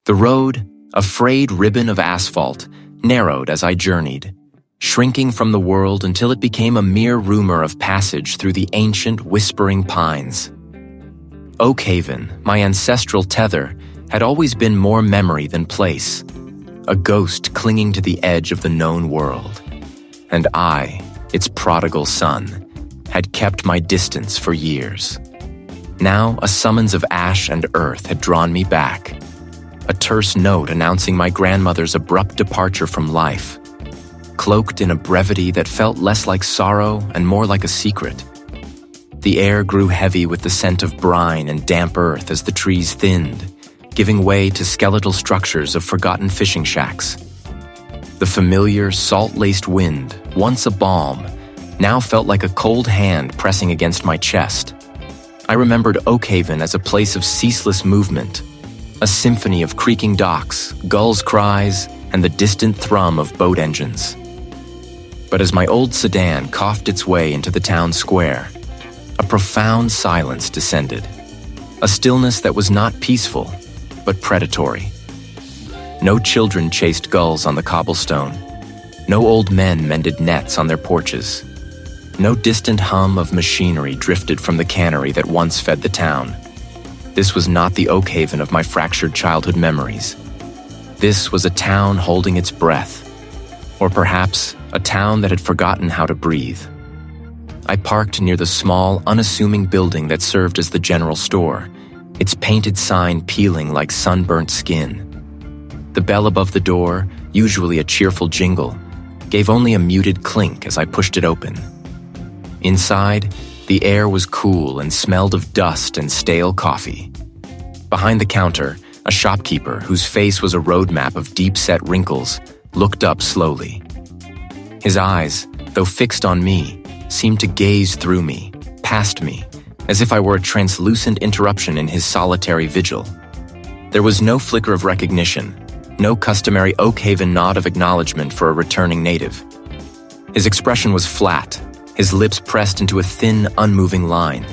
The road, a frayed ribbon of asphalt, narrowed as I journeyed, shrinking from the world until it became a mere rumor of passage through the ancient, whispering pines. Oakhaven, my ancestral tether, had always been more memory than place, a ghost clinging to the edge of the known world. And I, its prodigal son, had kept my distance for years. Now a summons of ash and earth had drawn me back, a terse note announcing my grandmother's abrupt departure from life, cloaked in a brevity that felt less like sorrow and more like a secret. The air grew heavy with the scent of brine and damp earth as the trees thinned, giving way to skeletal structures of forgotten fishing shacks. The familiar, salt-laced wind, once a balm, now felt like a cold hand pressing against my chest. I remembered Oakhaven as a place of ceaseless movement, a symphony of creaking docks, gulls' cries, and the distant thrum of boat engines. But as my old sedan coughed its way into the town square, a profound silence descended, a stillness that was not peaceful, but predatory. No children chased gulls on the cobblestone. No old men mended nets on their porches. No distant hum of machinery drifted from the cannery that once fed the town. This was not the Oakhaven of my fractured childhood memories. This was a town holding its breath, or perhaps a town that had forgotten how to breathe. I parked near the small, unassuming building that served as the general store, its painted sign peeling like sunburnt skin. The bell above the door, usually a cheerful jingle, gave only a muted clink as I pushed it open. Inside, the air was cool and smelled of dust and stale coffee. Behind the counter, a shopkeeper, whose face was a roadmap of deep-set wrinkles, looked up slowly. His eyes, though fixed on me, seemed to gaze through me, past me, as if I were a translucent interruption in his solitary vigil. There was no flicker of recognition, no customary Oakhaven nod of acknowledgement for a returning native. His expression was flat, his lips pressed into a thin, unmoving line.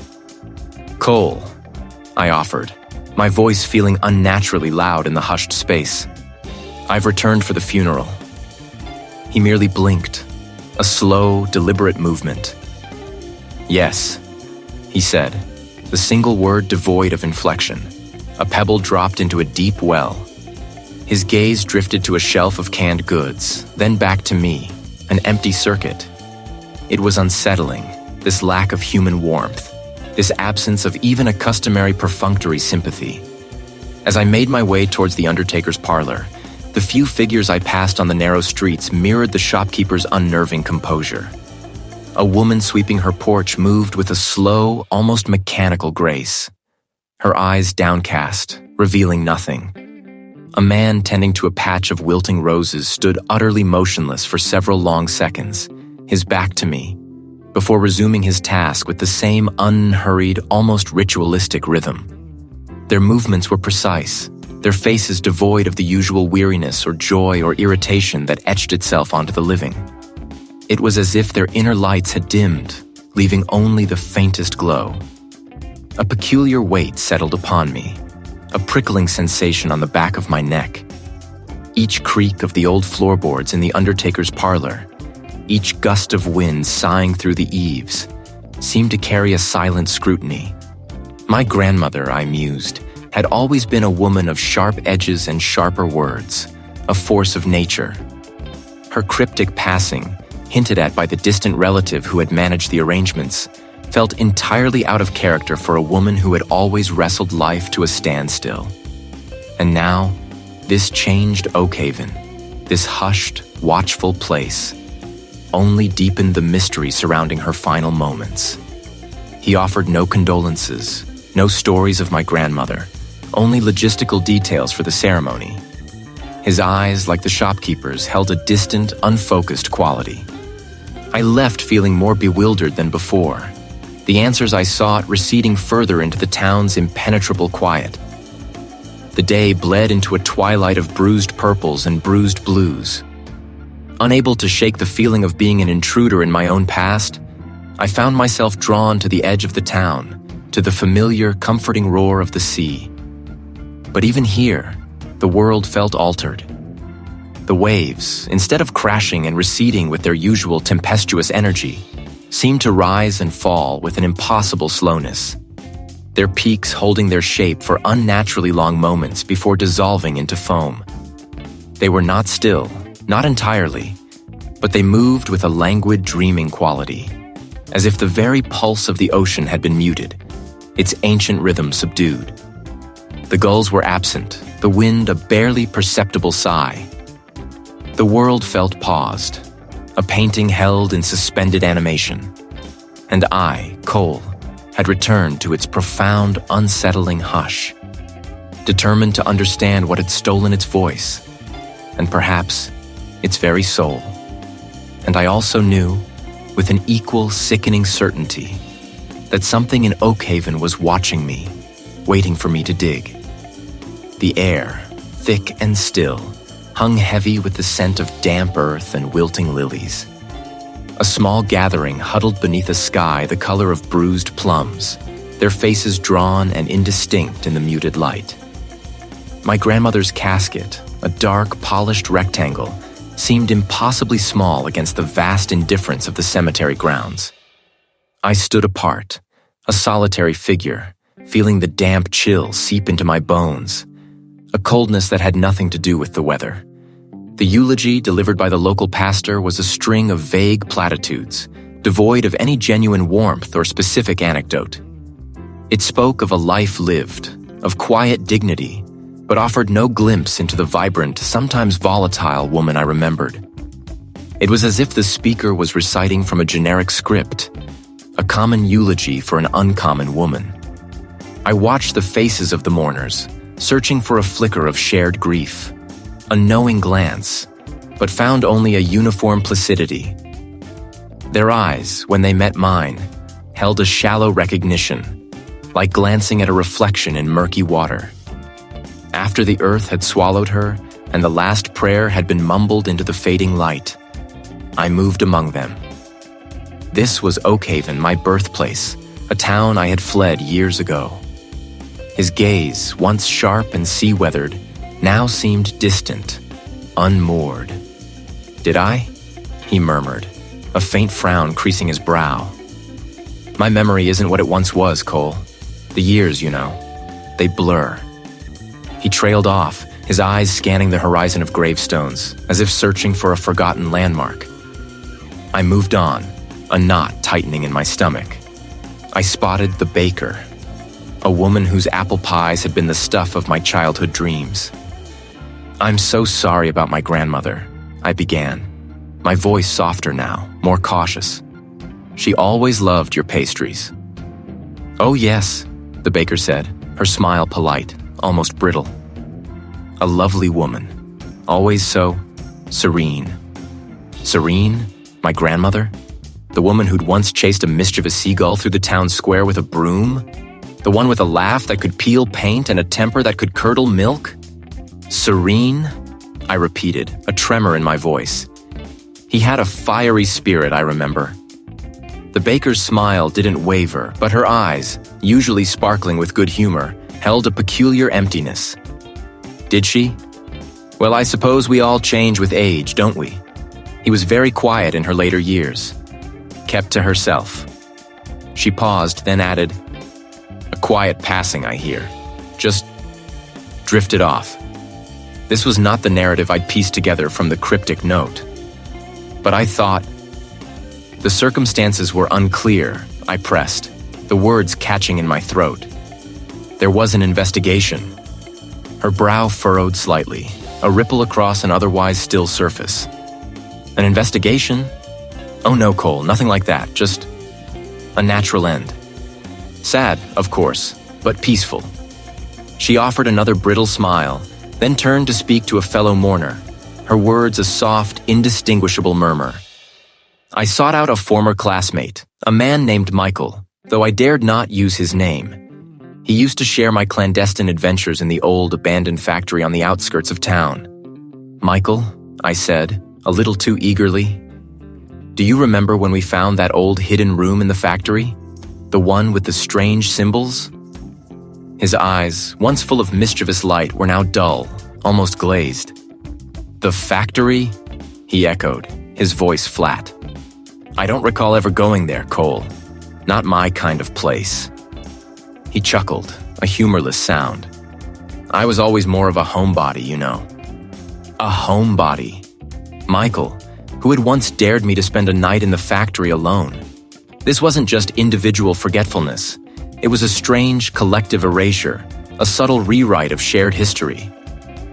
"Cole," I offered, my voice feeling unnaturally loud in the hushed space. "I've returned for the funeral." He merely blinked, a slow, deliberate movement. "Yes," he said, the single word devoid of inflection, a pebble dropped into a deep well. His gaze drifted to a shelf of canned goods, then back to me, an empty circuit. It was unsettling, this lack of human warmth, this absence of even a customary perfunctory sympathy. As I made my way towards the undertaker's parlor, the few figures I passed on the narrow streets mirrored the shopkeeper's unnerving composure. A woman sweeping her porch moved with a slow, almost mechanical grace, her eyes downcast, revealing nothing. A man tending to a patch of wilting roses stood utterly motionless for several long seconds, his back to me, before resuming his task with the same unhurried, almost ritualistic rhythm. Their movements were precise, their faces devoid of the usual weariness or joy or irritation that etched itself onto the living. It was as if their inner lights had dimmed, leaving only the faintest glow. A peculiar weight settled upon me, a prickling sensation on the back of my neck. Each creak of the old floorboards in the undertaker's parlor, each gust of wind sighing through the eaves, seemed to carry a silent scrutiny. My grandmother, I mused, had always been a woman of sharp edges and sharper words, a force of nature. Her cryptic passing, hinted at by the distant relative who had managed the arrangements, felt entirely out of character for a woman who had always wrestled life to a standstill. And now, this changed Oakhaven, this hushed, watchful place, only deepened the mystery surrounding her final moments. He offered no condolences, no stories of my grandmother, only logistical details for the ceremony. His eyes, like the shopkeeper's, held a distant, unfocused quality. I left feeling more bewildered than before, the answers I sought receding further into the town's impenetrable quiet. The day bled into a twilight of bruised purples and bruised blues. Unable to shake the feeling of being an intruder in my own past, I found myself drawn to the edge of the town, to the familiar, comforting roar of the sea. But even here, the world felt altered. The waves, instead of crashing and receding with their usual tempestuous energy, seemed to rise and fall with an impossible slowness, their peaks holding their shape for unnaturally long moments before dissolving into foam. They were not still, not entirely, but they moved with a languid, dreaming quality, as if the very pulse of the ocean had been muted, its ancient rhythm subdued. The gulls were absent, the wind a barely perceptible sigh. The world felt paused, a painting held in suspended animation, and I, Cole, had returned to its profound, unsettling hush, determined to understand what had stolen its voice, and perhaps its very soul. And I also knew, with an equal sickening certainty, that something in Oakhaven was watching me, waiting for me to dig. The air, thick and still, hung heavy with the scent of damp earth and wilting lilies. A small gathering huddled beneath a sky the color of bruised plums, their faces drawn and indistinct in the muted light. My grandmother's casket, a dark, polished rectangle, seemed impossibly small against the vast indifference of the cemetery grounds. I stood apart, a solitary figure, feeling the damp chill seep into my bones, a coldness that had nothing to do with the weather. The eulogy delivered by the local pastor was a string of vague platitudes, devoid of any genuine warmth or specific anecdote. It spoke of a life lived, of quiet dignity, but offered no glimpse into the vibrant, sometimes volatile woman I remembered. It was as if the speaker was reciting from a generic script, a common eulogy for an uncommon woman. I watched the faces of the mourners, searching for a flicker of shared grief, a knowing glance, but found only a uniform placidity. Their eyes, when they met mine, held a shallow recognition, like glancing at a reflection in murky water. After the earth had swallowed her and the last prayer had been mumbled into the fading light, I moved among them. This was Oakhaven, my birthplace, a town I had fled years ago. His gaze, once sharp and sea-weathered, now seemed distant, unmoored. "Did I?" he murmured, a faint frown creasing his brow. "My memory isn't what it once was, Cole. The years, you know, they blur." He trailed off, his eyes scanning the horizon of gravestones, as if searching for a forgotten landmark. I moved on, a knot tightening in my stomach. I spotted the baker, a woman whose apple pies had been the stuff of my childhood dreams. "I'm so sorry about my grandmother," I began, my voice softer now, more cautious. "She always loved your pastries." "Oh yes," the baker said, her smile polite, almost brittle. "A lovely woman, always so serene." Serene? My grandmother? The woman who'd once chased a mischievous seagull through the town square with a broom? The one with a laugh that could peel paint and a temper that could curdle milk? Serene? I repeated, a tremor in my voice. He had a fiery spirit, I remember. The baker's smile didn't waver, but her eyes, usually sparkling with good humor, held a peculiar emptiness. Did she? Well, I suppose we all change with age, don't we? He was very quiet in her later years, kept to herself. She paused, then added, "A quiet passing, I hear. Just drifted off." This was not the narrative I'd pieced together from the cryptic note. But I thought, the circumstances were unclear, I pressed, the words catching in my throat. There was an investigation. Her brow furrowed slightly, a ripple across an otherwise still surface. An investigation? Oh no, Cole, nothing like that, just a natural end. Sad, of course, but peaceful. She offered another brittle smile, then turned to speak to a fellow mourner, her words a soft, indistinguishable murmur. I sought out a former classmate, a man named Michael, though I dared not use his name. He used to share my clandestine adventures in the old, abandoned factory on the outskirts of town. "Michael," I said, a little too eagerly, "do you remember when we found that old hidden room in the factory? The one with the strange symbols?" His eyes, once full of mischievous light, were now dull, almost glazed. "The factory?" he echoed, his voice flat. "I don't recall ever going there, Cole. Not my kind of place." He chuckled, a humorless sound. "I was always more of a homebody, you know." A homebody. Michael, who had once dared me to spend a night in the factory alone. This wasn't just individual forgetfulness. It was a strange collective erasure, a subtle rewrite of shared history.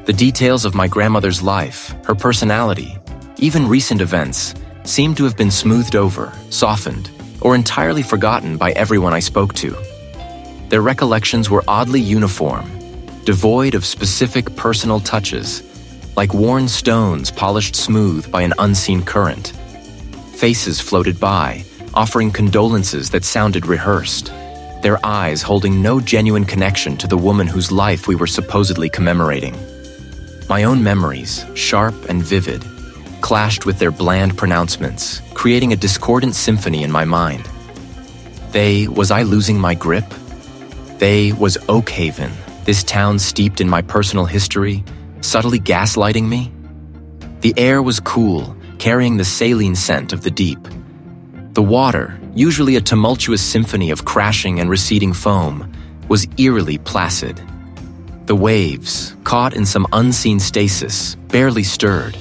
The details of my grandmother's life, her personality, even recent events, seemed to have been smoothed over, softened, or entirely forgotten by everyone I spoke to. Their recollections were oddly uniform, devoid of specific personal touches, like worn stones polished smooth by an unseen current. Faces floated by, offering condolences that sounded rehearsed, their eyes holding no genuine connection to the woman whose life we were supposedly commemorating. My own memories, sharp and vivid, clashed with their bland pronouncements, creating a discordant symphony in my mind. Was I losing my grip? Was Oakhaven, this town steeped in my personal history, subtly gaslighting me? The air was cool, carrying the saline scent of the deep. The water, usually a tumultuous symphony of crashing and receding foam, was eerily placid. The waves, caught in some unseen stasis, barely stirred,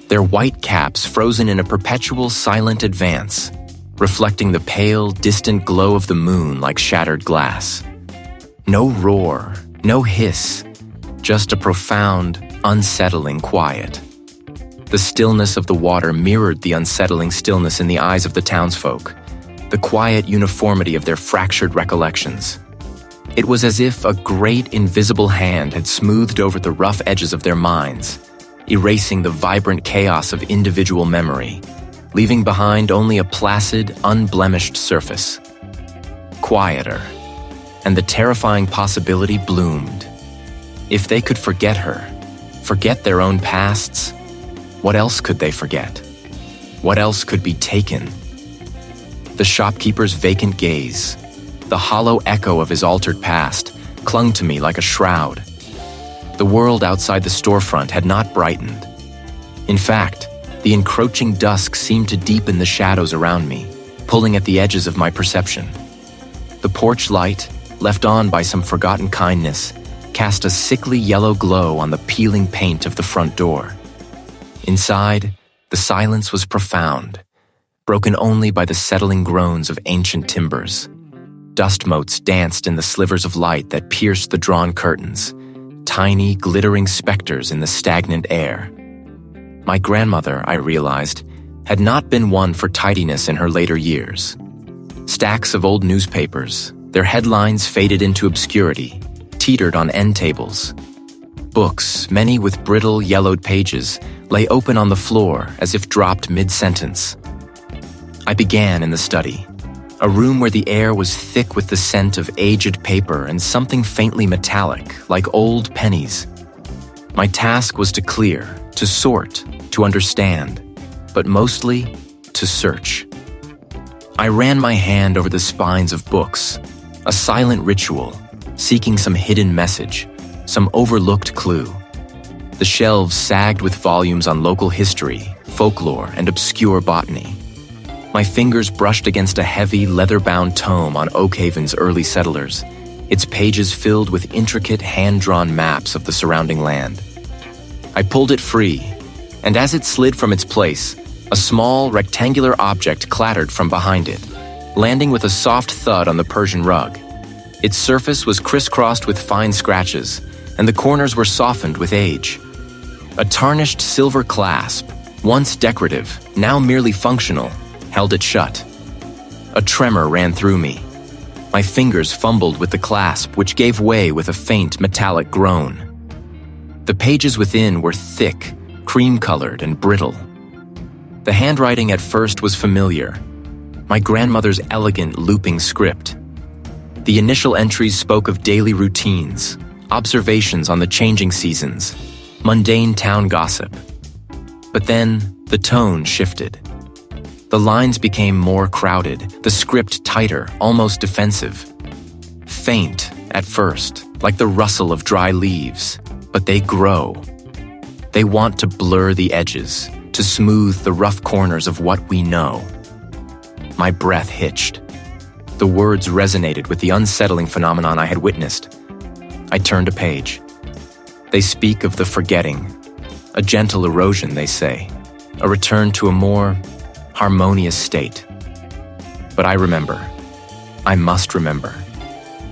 their white caps frozen in a perpetual silent advance, reflecting the pale, distant glow of the moon like shattered glass. No roar, no hiss, just a profound, unsettling quiet. The stillness of the water mirrored the unsettling stillness in the eyes of the townsfolk, the quiet uniformity of their fractured recollections. It was as if a great invisible hand had smoothed over the rough edges of their minds, erasing the vibrant chaos of individual memory, leaving behind only a placid, unblemished surface. Quieter, and the terrifying possibility bloomed. If they could forget her, forget their own pasts, what else could they forget? What else could be taken? The shopkeeper's vacant gaze, the hollow echo of his altered past, clung to me like a shroud. The world outside the storefront had not brightened. In fact, the encroaching dusk seemed to deepen the shadows around me, pulling at the edges of my perception. The porch light, left on by some forgotten kindness, cast a sickly yellow glow on the peeling paint of the front door. Inside, the silence was profound, broken only by the settling groans of ancient timbers. Dust motes danced in the slivers of light that pierced the drawn curtains, tiny, glittering specters in the stagnant air. My grandmother, I realized, had not been one for tidiness in her later years. Stacks of old newspapers, their headlines faded into obscurity, teetered on end tables. Books, many with brittle, yellowed pages, lay open on the floor as if dropped mid-sentence. I began in the study, a room where the air was thick with the scent of aged paper and something faintly metallic, like old pennies. My task was to clear, to sort, to understand, but mostly to search. I ran my hand over the spines of books, a silent ritual, seeking some hidden message, some overlooked clue. The shelves sagged with volumes on local history, folklore, and obscure botany. My fingers brushed against a heavy, leather-bound tome on Oakhaven's early settlers, its pages filled with intricate, hand-drawn maps of the surrounding land. I pulled it free, and as it slid from its place, a small, rectangular object clattered from behind it, landing with a soft thud on the Persian rug. Its surface was crisscrossed with fine scratches, and the corners were softened with age. A tarnished silver clasp, once decorative, now merely functional, held it shut. A tremor ran through me. My fingers fumbled with the clasp, which gave way with a faint metallic groan. The pages within were thick, cream-colored, and brittle. The handwriting at first was familiar, my grandmother's elegant looping script. The initial entries spoke of daily routines, observations on the changing seasons, mundane town gossip. But then, the tone shifted. The lines became more crowded, the script tighter, almost defensive. Faint, at first, like the rustle of dry leaves, but they grow, They want to blur the edges, to smooth the rough corners of what we know. My breath hitched. The words resonated with the unsettling phenomenon I had witnessed. I turned a page. They speak of the forgetting, a gentle erosion, they say, a return to a more harmonious state. But I remember, I must remember,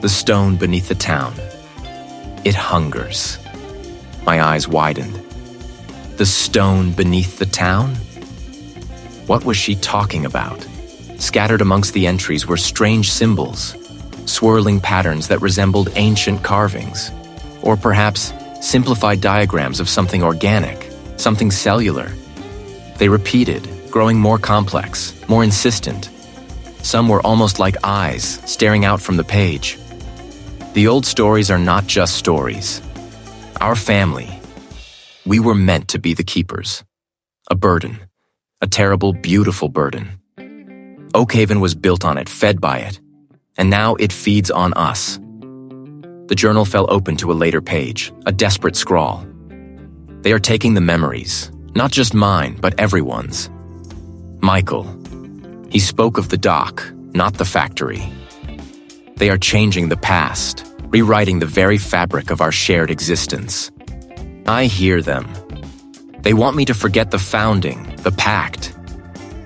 the stone beneath the town. It hungers. My eyes widened. The stone beneath the town? What was she talking about? Scattered amongst the entries were strange symbols, swirling patterns that resembled ancient carvings, or perhaps simplified diagrams of something organic, something cellular. They repeated, growing more complex, more insistent. Some were almost like eyes staring out from the page. The old stories are not just stories. Our family, we were meant to be the keepers. A burden, a terrible, beautiful burden. Oakhaven was built on it, fed by it, and now it feeds on us. The journal fell open to a later page, a desperate scrawl. They are taking the memories, not just mine, but everyone's. Michael, he spoke of the dock, not the factory. They are changing the past, rewriting the very fabric of our shared existence. I hear them. They want me to forget the founding, the pact.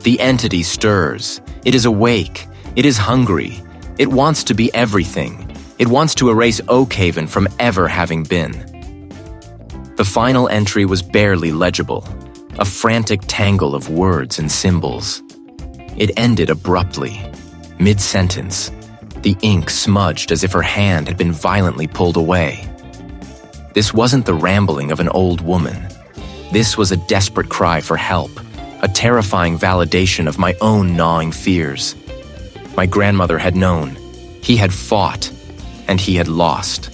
The entity stirs. It is awake. It is hungry. It wants to be everything. It wants to erase Oakhaven from ever having been. The final entry was barely legible, a frantic tangle of words and symbols. It ended abruptly, mid-sentence. The ink smudged as if her hand had been violently pulled away. This wasn't the rambling of an old woman. This was a desperate cry for help, a terrifying validation of my own gnawing fears. My grandmother had known. He had fought, and he had lost.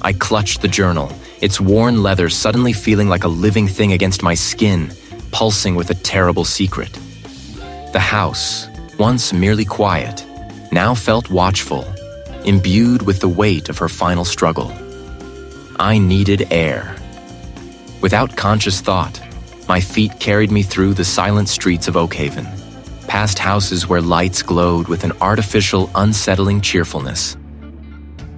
I clutched the journal, its worn leather suddenly feeling like a living thing against my skin, pulsing with a terrible secret. The house, once merely quiet, now felt watchful, imbued with the weight of her final struggle. I needed air. Without conscious thought, my feet carried me through the silent streets of Oakhaven, past houses where lights glowed with an artificial, unsettling cheerfulness.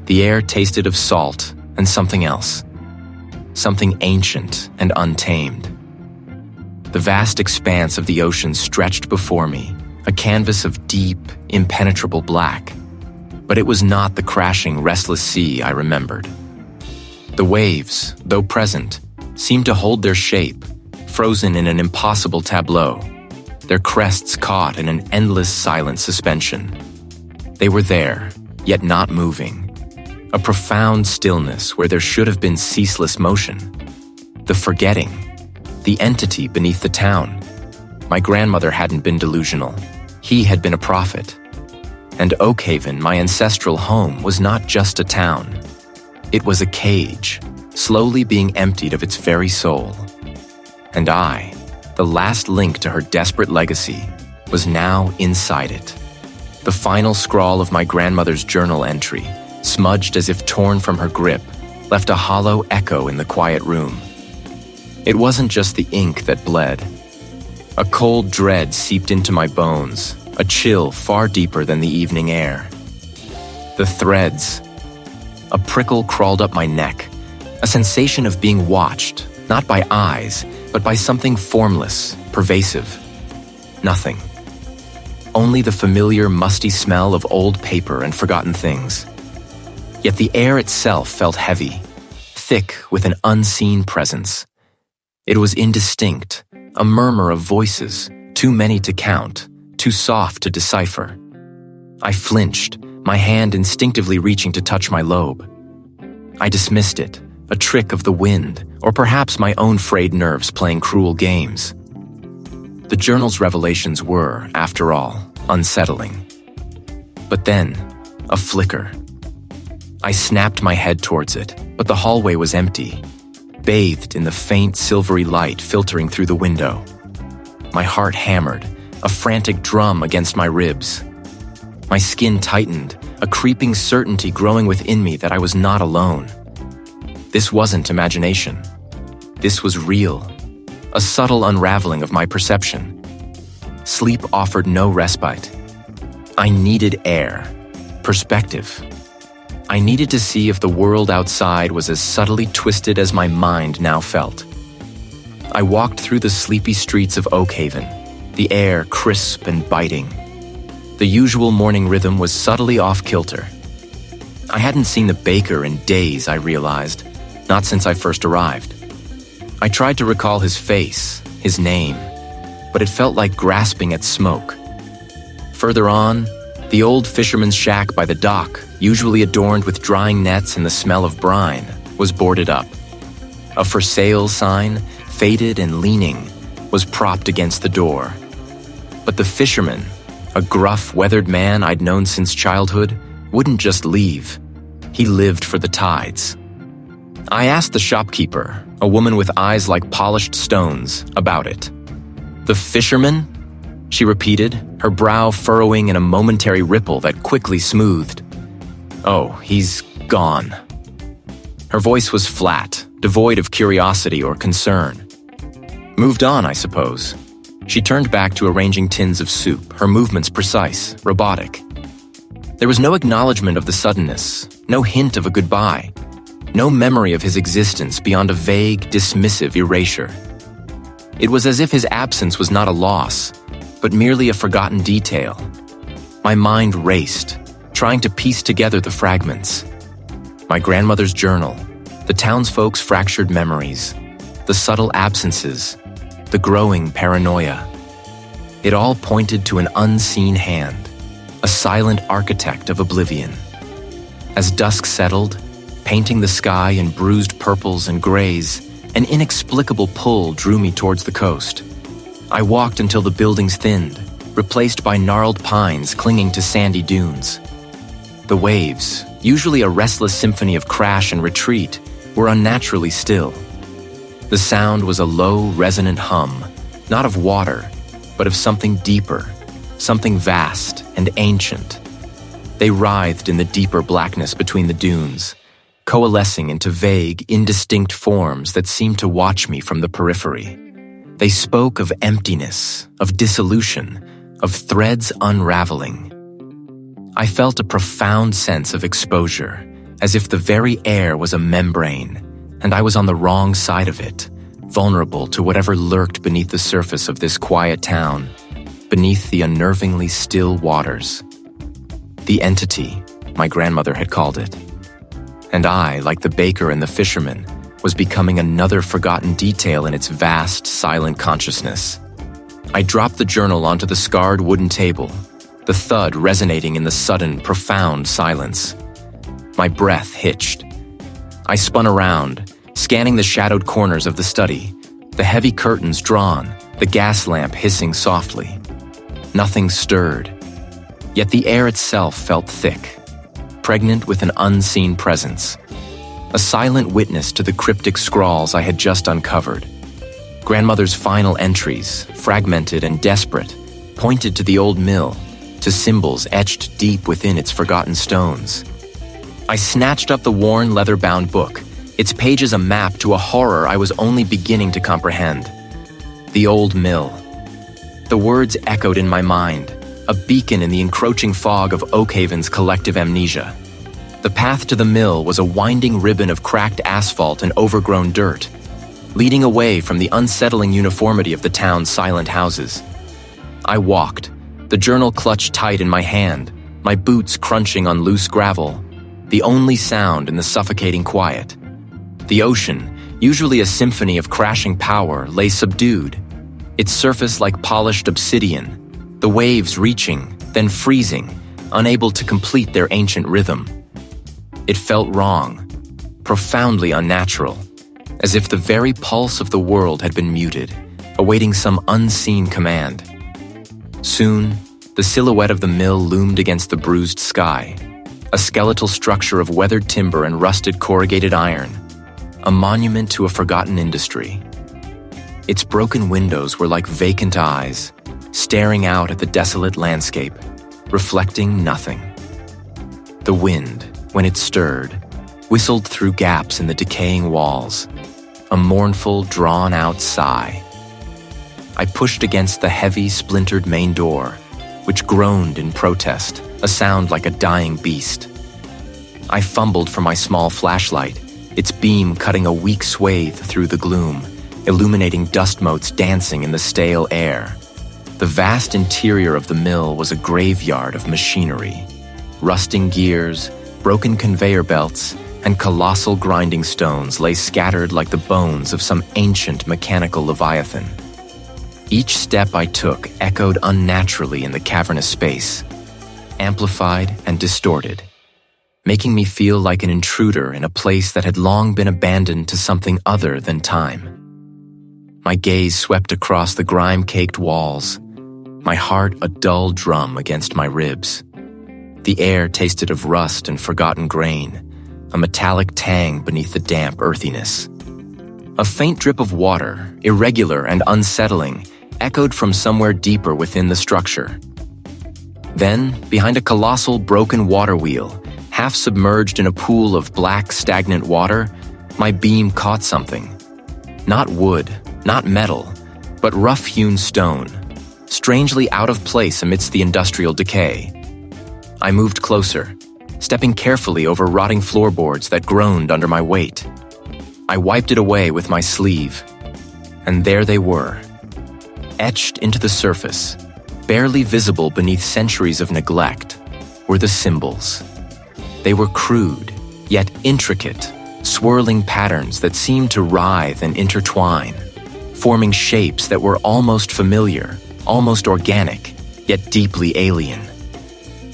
The air tasted of salt and something else, something ancient and untamed. The vast expanse of the ocean stretched before me, a canvas of deep, impenetrable black. But it was not the crashing, restless sea I remembered. The waves, though present, seemed to hold their shape, frozen in an impossible tableau, their crests caught in an endless silent suspension. They were there, yet not moving. A profound stillness where there should have been ceaseless motion. The forgetting, the entity beneath the town. My grandmother hadn't been delusional. He had been a prophet. And Oakhaven, my ancestral home, was not just a town. It was a cage, slowly being emptied of its very soul. And I, the last link to her desperate legacy, was now inside it. The final scrawl of my grandmother's journal entry, smudged as if torn from her grip, left a hollow echo in the quiet room. It wasn't just the ink that bled. A cold dread seeped into my bones, a chill far deeper than the evening air. The threads. A prickle crawled up my neck, a sensation of being watched, not by eyes, but by something formless, pervasive. Nothing. Only the familiar, musty smell of old paper and forgotten things. Yet the air itself felt heavy, thick with an unseen presence. It was indistinct, a murmur of voices, too many to count, too soft to decipher. I flinched, my hand instinctively reaching to touch my lobe. I dismissed it, a trick of the wind, or perhaps my own frayed nerves playing cruel games. The journal's revelations were, after all, unsettling. But then, a flicker. I snapped my head towards it, but the hallway was empty, bathed in the faint silvery light filtering through the window. My heart hammered, a frantic drum against my ribs. My skin tightened, a creeping certainty growing within me that I was not alone. This wasn't imagination. This was real, a subtle unraveling of my perception. Sleep offered no respite. I needed air, perspective. I needed to see if the world outside was as subtly twisted as my mind now felt. I walked through the sleepy streets of Oakhaven, the air crisp and biting. The usual morning rhythm was subtly off-kilter. I hadn't seen the baker in days, I realized, not since I first arrived. I tried to recall his face, his name, but it felt like grasping at smoke. Further on, the old fisherman's shack by the dock, usually adorned with drying nets and the smell of brine, was boarded up. A for sale sign, faded and leaning, was propped against the door. But the fisherman, a gruff, weathered man I'd known since childhood, wouldn't just leave. He lived for the tides. I asked the shopkeeper, a woman with eyes like polished stones, about it. "The fisherman?" she repeated, her brow furrowing in a momentary ripple that quickly smoothed. "Oh, he's gone." Her voice was flat, devoid of curiosity or concern. "Moved on, I suppose." She turned back to arranging tins of soup, her movements precise, robotic. There was no acknowledgement of the suddenness, no hint of a goodbye, no memory of his existence beyond a vague, dismissive erasure. It was as if his absence was not a loss, but merely a forgotten detail. My mind raced, trying to piece together the fragments. My grandmother's journal, the townsfolk's fractured memories, the subtle absences, the growing paranoia. It all pointed to an unseen hand, a silent architect of oblivion. As dusk settled, painting the sky in bruised purples and grays, an inexplicable pull drew me towards the coast. I walked until the buildings thinned, replaced by gnarled pines clinging to sandy dunes. The waves, usually a restless symphony of crash and retreat, were unnaturally still. The sound was a low, resonant hum, not of water, but of something deeper, something vast and ancient. They writhed in the deeper blackness between the dunes, coalescing into vague, indistinct forms that seemed to watch me from the periphery. They spoke of emptiness, of dissolution, of threads unraveling. I felt a profound sense of exposure, as if the very air was a membrane, and I was on the wrong side of it, vulnerable to whatever lurked beneath the surface of this quiet town, beneath the unnervingly still waters. The entity, my grandmother had called it. And I, like the baker and the fisherman, was becoming another forgotten detail in its vast, silent consciousness. I dropped the journal onto the scarred wooden table, the thud resonating in the sudden, profound silence. My breath hitched. I spun around, scanning the shadowed corners of the study, the heavy curtains drawn, the gas lamp hissing softly. Nothing stirred. Yet the air itself felt thick, pregnant with an unseen presence. A silent witness to the cryptic scrawls I had just uncovered. Grandmother's final entries, fragmented and desperate, pointed to the old mill, to symbols etched deep within its forgotten stones. I snatched up the worn, leather-bound book, its pages a map to a horror I was only beginning to comprehend. The old mill. The words echoed in my mind, a beacon in the encroaching fog of Oakhaven's collective amnesia. The path to the mill was a winding ribbon of cracked asphalt and overgrown dirt, leading away from the unsettling uniformity of the town's silent houses. I walked, the journal clutched tight in my hand, my boots crunching on loose gravel, the only sound in the suffocating quiet. The ocean, usually a symphony of crashing power, lay subdued, its surface like polished obsidian, the waves reaching, then freezing, unable to complete their ancient rhythm. It felt wrong, profoundly unnatural, as if the very pulse of the world had been muted, awaiting some unseen command. Soon, the silhouette of the mill loomed against the bruised sky, a skeletal structure of weathered timber and rusted corrugated iron, a monument to a forgotten industry. Its broken windows were like vacant eyes, staring out at the desolate landscape, reflecting nothing. The wind, when it stirred, whistled through gaps in the decaying walls, a mournful, drawn-out sigh. I pushed against the heavy, splintered main door, which groaned in protest, a sound like a dying beast. I fumbled for my small flashlight, its beam cutting a weak swathe through the gloom, illuminating dust motes dancing in the stale air. The vast interior of the mill was a graveyard of machinery. Rusting gears, broken conveyor belts, and colossal grinding stones lay scattered like the bones of some ancient mechanical leviathan. Each step I took echoed unnaturally in the cavernous space, amplified and distorted, making me feel like an intruder in a place that had long been abandoned to something other than time. My gaze swept across the grime-caked walls, my heart a dull drum against my ribs. The air tasted of rust and forgotten grain, a metallic tang beneath the damp earthiness. A faint drip of water, irregular and unsettling, echoed from somewhere deeper within the structure. Then, behind a colossal broken water wheel, half submerged in a pool of black, stagnant water, my beam caught something. Not wood, not metal, but rough-hewn stone, strangely out of place amidst the industrial decay. I moved closer, stepping carefully over rotting floorboards that groaned under my weight. I wiped it away with my sleeve, and there they were, etched into the surface, barely visible beneath centuries of neglect, were the symbols. They were crude, yet intricate, swirling patterns that seemed to writhe and intertwine, forming shapes that were almost familiar, almost organic, yet deeply alien.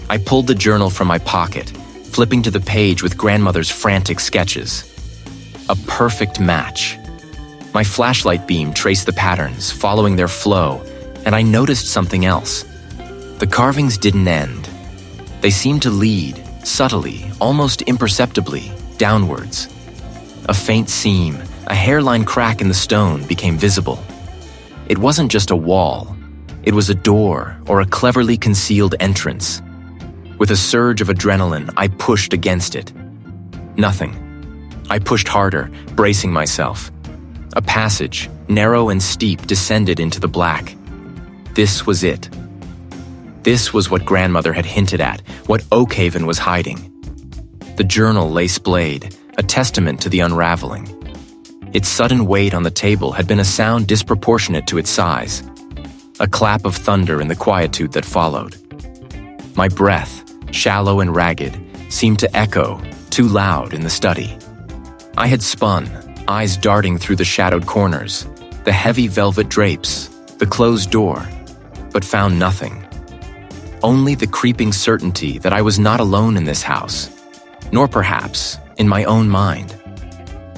I pulled the journal from my pocket, flipping to the page with grandmother's frantic sketches. A perfect match. My flashlight beam traced the patterns, following their flow, and I noticed something else. The carvings didn't end. They seemed to lead, subtly, almost imperceptibly, downwards. A faint seam, a hairline crack in the stone became visible. It wasn't just a wall. It was a door or a cleverly concealed entrance. With a surge of adrenaline, I pushed against it. Nothing. I pushed harder, bracing myself. A passage, narrow and steep, descended into the black. This was it. This was what grandmother had hinted at, what Oakhaven was hiding. The journal lay splayed, a testament to the unraveling. Its sudden weight on the table had been a sound disproportionate to its size, a clap of thunder in the quietude that followed. My breath, shallow and ragged, seemed to echo, too loud in the study. I had spun, eyes darting through the shadowed corners, the heavy velvet drapes, the closed door, but found nothing. Only the creeping certainty that I was not alone in this house, nor perhaps in my own mind.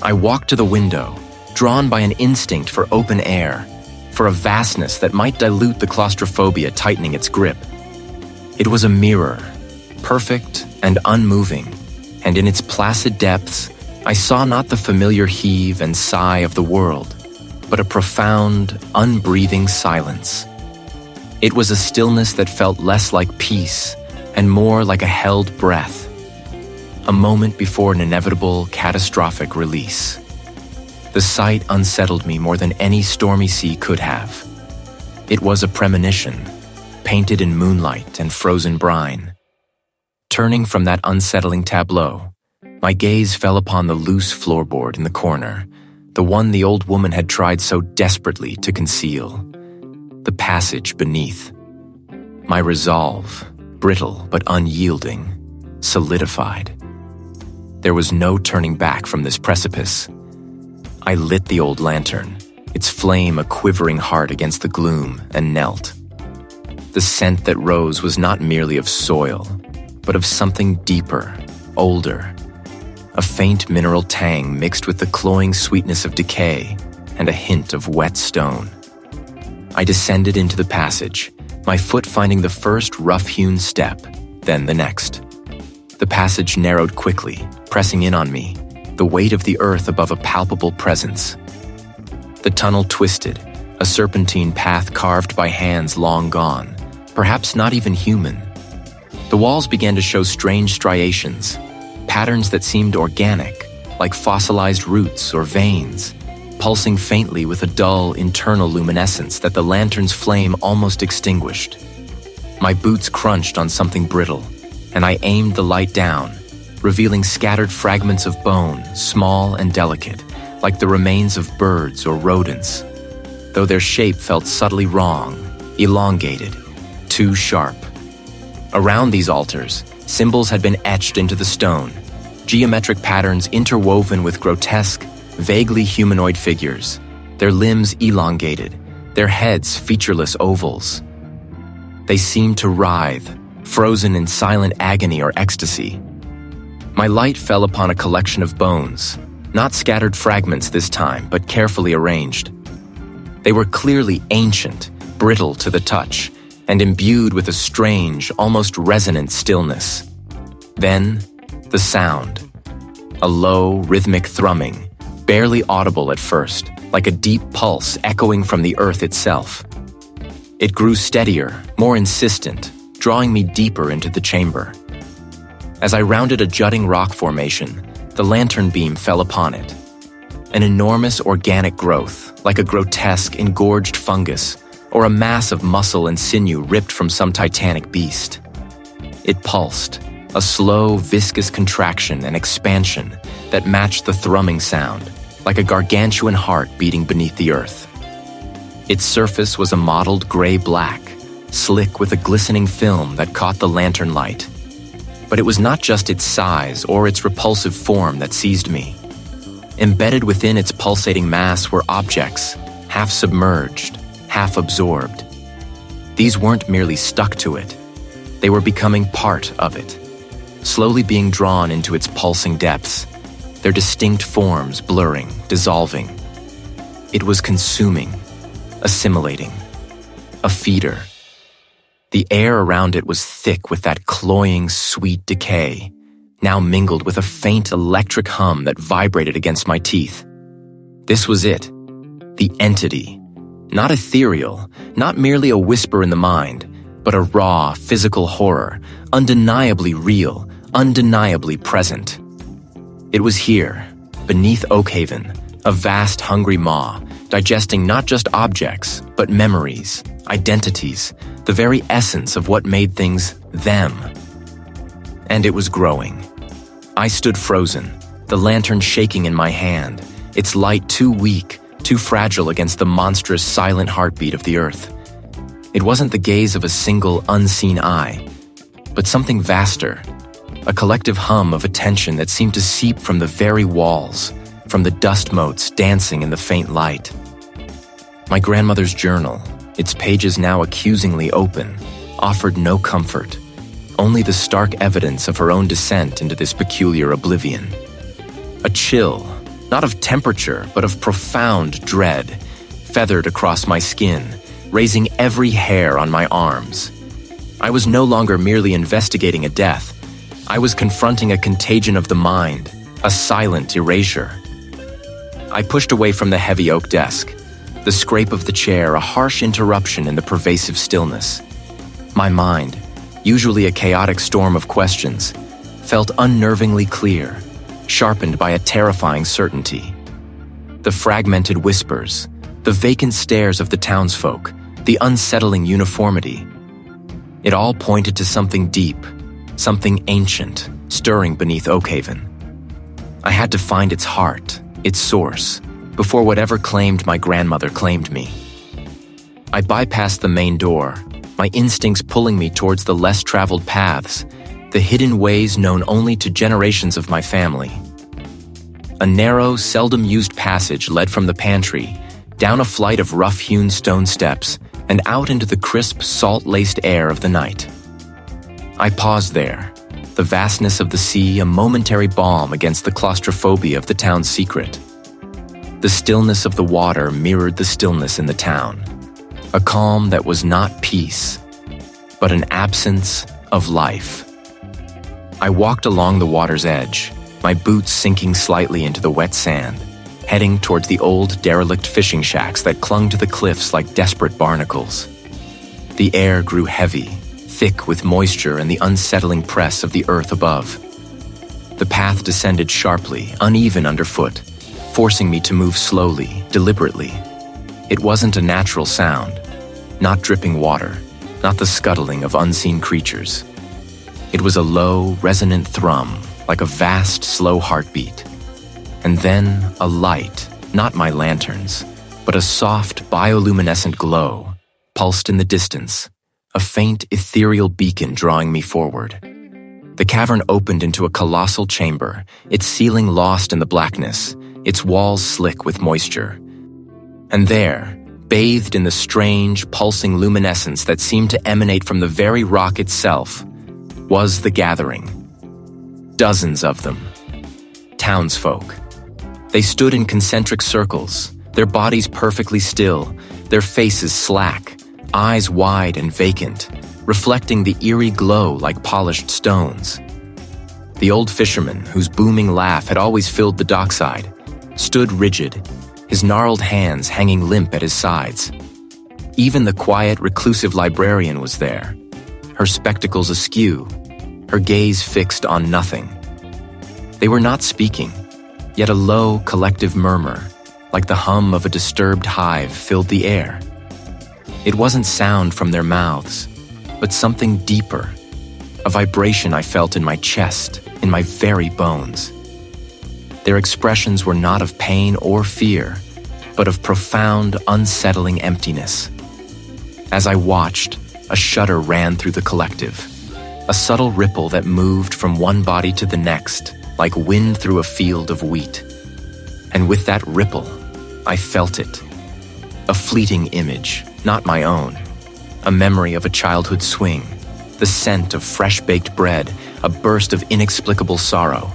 I walked to the window, drawn by an instinct for open air, for a vastness that might dilute the claustrophobia tightening its grip. It was a mirror, perfect and unmoving, and in its placid depths, I saw not the familiar heave and sigh of the world, but a profound, unbreathing silence. It was a stillness that felt less like peace and more like a held breath, a moment before an inevitable, catastrophic release. The sight unsettled me more than any stormy sea could have. It was a premonition, painted in moonlight and frozen brine. Turning from that unsettling tableau, my gaze fell upon the loose floorboard in the corner, the one the old woman had tried so desperately to conceal. The passage beneath. My resolve, brittle but unyielding, solidified. There was no turning back from this precipice. I lit the old lantern, its flame a quivering heart against the gloom, and knelt. The scent that rose was not merely of soil, but of something deeper, older. A faint mineral tang mixed with the cloying sweetness of decay and a hint of wet stone. I descended into the passage, my foot finding the first rough-hewn step, then the next. The passage narrowed quickly, pressing in on me, the weight of the earth above a palpable presence. The tunnel twisted, a serpentine path carved by hands long gone, perhaps not even human. The walls began to show strange striations, patterns that seemed organic, like fossilized roots or veins. pulsing faintly with a dull, internal luminescence that the lantern's flame almost extinguished. My boots crunched on something brittle, and I aimed the light down, revealing scattered fragments of bone, small and delicate, like the remains of birds or rodents, though their shape felt subtly wrong, elongated, too sharp. Around these altars, symbols had been etched into the stone, geometric patterns interwoven with grotesque, vaguely humanoid figures, their limbs elongated, their heads featureless ovals. They seemed to writhe, frozen in silent agony or ecstasy. My light fell upon a collection of bones, not scattered fragments this time, but carefully arranged. They were clearly ancient, brittle to the touch, and imbued with a strange, almost resonant stillness. Then, the sound. A low, rhythmic thrumming, barely audible at first, like a deep pulse echoing from the earth itself. It grew steadier, more insistent, drawing me deeper into the chamber. As I rounded a jutting rock formation, the lantern beam fell upon it. An enormous organic growth, like a grotesque, engorged fungus, or a mass of muscle and sinew ripped from some titanic beast. It pulsed, a slow, viscous contraction and expansion that matched the thrumming sound, like a gargantuan heart beating beneath the earth. Its surface was a mottled gray-black, slick with a glistening film that caught the lantern light. But it was not just its size or its repulsive form that seized me. Embedded within its pulsating mass were objects, half submerged, half absorbed. These weren't merely stuck to it. They were becoming part of it, slowly being drawn into its pulsing depths, their distinct forms blurring, dissolving. It was consuming, assimilating, a feeder. The air around it was thick with that cloying, sweet decay, now mingled with a faint electric hum that vibrated against my teeth. This was it, the entity, not ethereal, not merely a whisper in the mind, but a raw, physical horror, undeniably real, undeniably present. It was here, beneath Oakhaven, a vast, hungry maw, digesting not just objects, but memories, identities, the very essence of what made things them. And it was growing. I stood frozen, the lantern shaking in my hand, its light too weak, too fragile against the monstrous, silent heartbeat of the earth. It wasn't the gaze of a single, unseen eye, but something vaster, a collective hum of attention that seemed to seep from the very walls, from the dust motes dancing in the faint light. My grandmother's journal, its pages now accusingly open, offered no comfort, only the stark evidence of her own descent into this peculiar oblivion. A chill, not of temperature, but of profound dread, feathered across my skin, raising every hair on my arms. I was no longer merely investigating a death. I was confronting a contagion of the mind, a silent erasure. I pushed away from the heavy oak desk, the scrape of the chair a harsh interruption in the pervasive stillness. My mind, usually a chaotic storm of questions, felt unnervingly clear, sharpened by a terrifying certainty. The fragmented whispers, the vacant stares of the townsfolk, the unsettling uniformity. It all pointed to something deep, something ancient, stirring beneath Oakhaven. I had to find its heart, its source, before whatever claimed my grandmother claimed me. I bypassed the main door, my instincts pulling me towards the less traveled paths, the hidden ways known only to generations of my family. A narrow, seldom-used passage led from the pantry, down a flight of rough-hewn stone steps, and out into the crisp, salt-laced air of the night. I paused there, the vastness of the sea a momentary balm against the claustrophobia of the town's secret. The stillness of the water mirrored the stillness in the town, a calm that was not peace, but an absence of life. I walked along the water's edge, my boots sinking slightly into the wet sand, heading towards the old, derelict fishing shacks that clung to the cliffs like desperate barnacles. The air grew heavy, thick with moisture and the unsettling press of the earth above. The path descended sharply, uneven underfoot, forcing me to move slowly, deliberately. It wasn't a natural sound, not dripping water, not the scuttling of unseen creatures. It was a low, resonant thrum, like a vast, slow heartbeat. And then a light, not my lanterns, but a soft, bioluminescent glow, pulsed in the distance, a faint, ethereal beacon drawing me forward. The cavern opened into a colossal chamber, its ceiling lost in the blackness, its walls slick with moisture. And there, bathed in the strange, pulsing luminescence that seemed to emanate from the very rock itself, was the gathering. Dozens of them. Townsfolk. They stood in concentric circles, their bodies perfectly still, their faces slack, eyes wide and vacant, reflecting the eerie glow like polished stones. The old fisherman, whose booming laugh had always filled the dockside, stood rigid, his gnarled hands hanging limp at his sides. Even the quiet, reclusive librarian was there, her spectacles askew, her gaze fixed on nothing. They were not speaking, yet a low, collective murmur, like the hum of a disturbed hive, filled the air. It wasn't sound from their mouths, but something deeper, a vibration I felt in my chest, in my very bones. Their expressions were not of pain or fear, but of profound, unsettling emptiness. As I watched, a shudder ran through the collective, a subtle ripple that moved from one body to the next, like wind through a field of wheat. And with that ripple, I felt it. A fleeting image, not my own. A memory of a childhood swing, the scent of fresh-baked bread, a burst of inexplicable sorrow.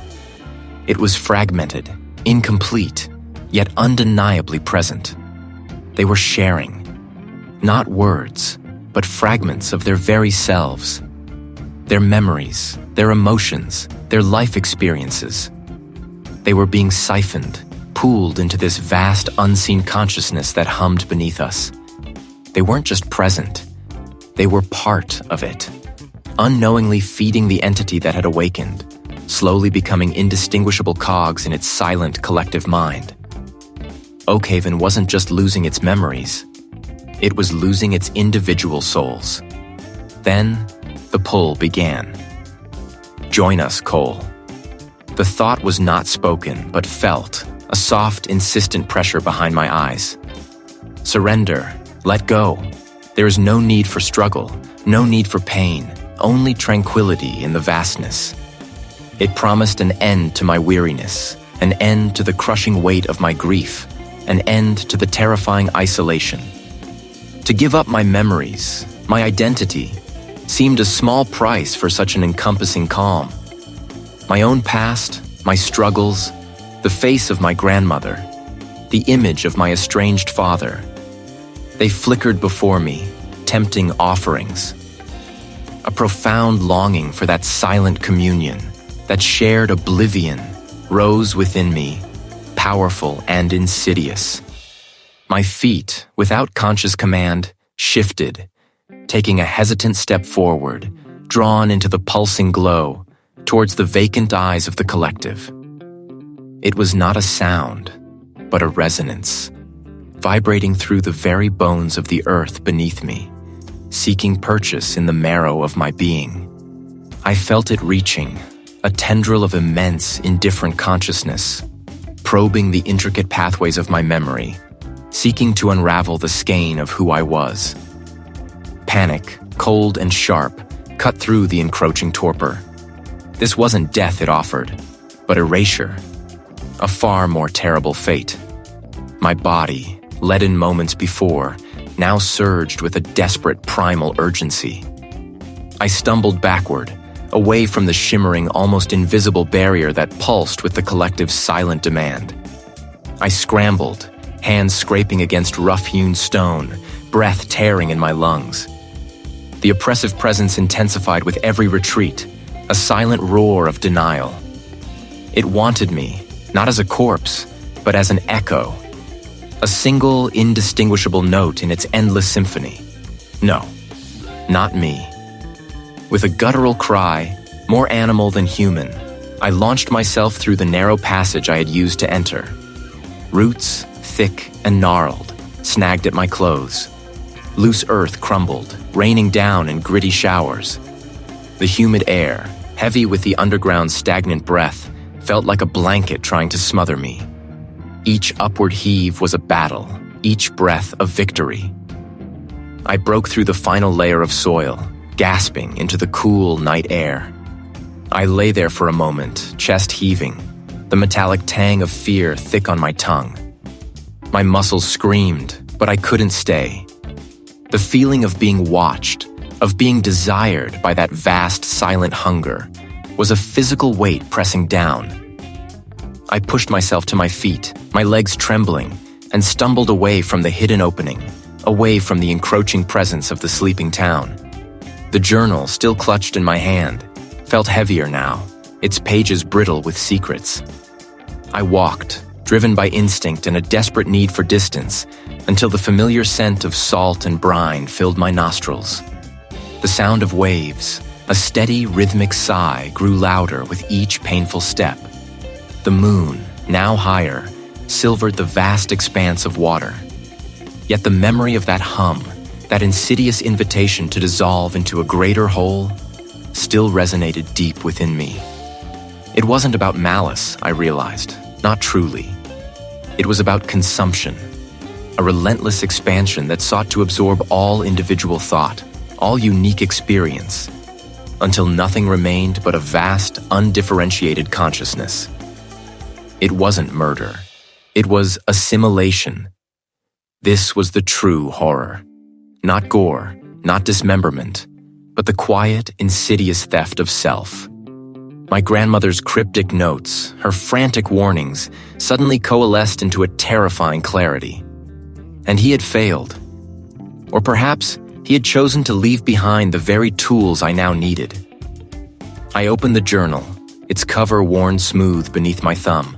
It was fragmented, incomplete, yet undeniably present. They were sharing, not words, but fragments of their very selves. Their memories, their emotions, their life experiences. They were being siphoned, pooled into this vast, unseen consciousness that hummed beneath us. They weren't just present, they were part of it, unknowingly feeding the entity that had awakened, slowly becoming indistinguishable cogs in its silent collective mind. Oakhaven wasn't just losing its memories, it was losing its individual souls. Then, the pull began. Join us, Cole. The thought was not spoken, but felt, a soft, insistent pressure behind my eyes. Surrender, let go. There is no need for struggle, no need for pain, only tranquility in the vastness. It promised an end to my weariness, an end to the crushing weight of my grief, an end to the terrifying isolation. To give up my memories, my identity, seemed a small price for such an encompassing calm. My own past, my struggles, the face of my grandmother, the image of my estranged father. They flickered before me, tempting offerings. A profound longing for that silent communion, that shared oblivion, rose within me, powerful and insidious. My feet, without conscious command, shifted, taking a hesitant step forward, drawn into the pulsing glow, towards the vacant eyes of the collective. It was not a sound, but a resonance, vibrating through the very bones of the earth beneath me, seeking purchase in the marrow of my being. I felt it reaching, a tendril of immense, indifferent consciousness, probing the intricate pathways of my memory, seeking to unravel the skein of who I was. Panic, cold and sharp, cut through the encroaching torpor. This wasn't death it offered, but erasure, a far more terrible fate. My body, leaden moments before, now surged with a desperate primal urgency. I stumbled backward, away from the shimmering, almost invisible barrier that pulsed with the collective's silent demand. I scrambled, hands scraping against rough-hewn stone, breath tearing in my lungs. The oppressive presence intensified with every retreat, a silent roar of denial. It wanted me, not as a corpse, but as an echo, a single, indistinguishable note in its endless symphony. No, not me. With a guttural cry, more animal than human, I launched myself through the narrow passage I had used to enter. Roots, thick and gnarled, snagged at my clothes. Loose earth crumbled, raining down in gritty showers. The humid air, heavy with the underground's stagnant breath, felt like a blanket trying to smother me. Each upward heave was a battle, each breath a victory. I broke through the final layer of soil, gasping into the cool night air. I lay there for a moment, chest heaving, the metallic tang of fear thick on my tongue. My muscles screamed, but I couldn't stay. The feeling of being watched, of being desired by that vast, silent hunger, was a physical weight pressing down. I pushed myself to my feet, my legs trembling, and stumbled away from the hidden opening, away from the encroaching presence of the sleeping town. The journal, still clutched in my hand, felt heavier now, its pages brittle with secrets. I walked, driven by instinct and a desperate need for distance, until the familiar scent of salt and brine filled my nostrils. The sound of waves, a steady rhythmic sigh, grew louder with each painful step. The moon, now higher, silvered the vast expanse of water. Yet the memory of that hum, that insidious invitation to dissolve into a greater whole, still resonated deep within me. It wasn't about malice, I realized, not truly. It was about consumption, a relentless expansion that sought to absorb all individual thought, all unique experience, until nothing remained but a vast, undifferentiated consciousness. It wasn't murder. It was assimilation. This was the true horror. Not gore, not dismemberment, but the quiet, insidious theft of self. My grandmother's cryptic notes, her frantic warnings, suddenly coalesced into a terrifying clarity. And he had failed. Or perhaps he had chosen to leave behind the very tools I now needed. I opened the journal, its cover worn smooth beneath my thumb.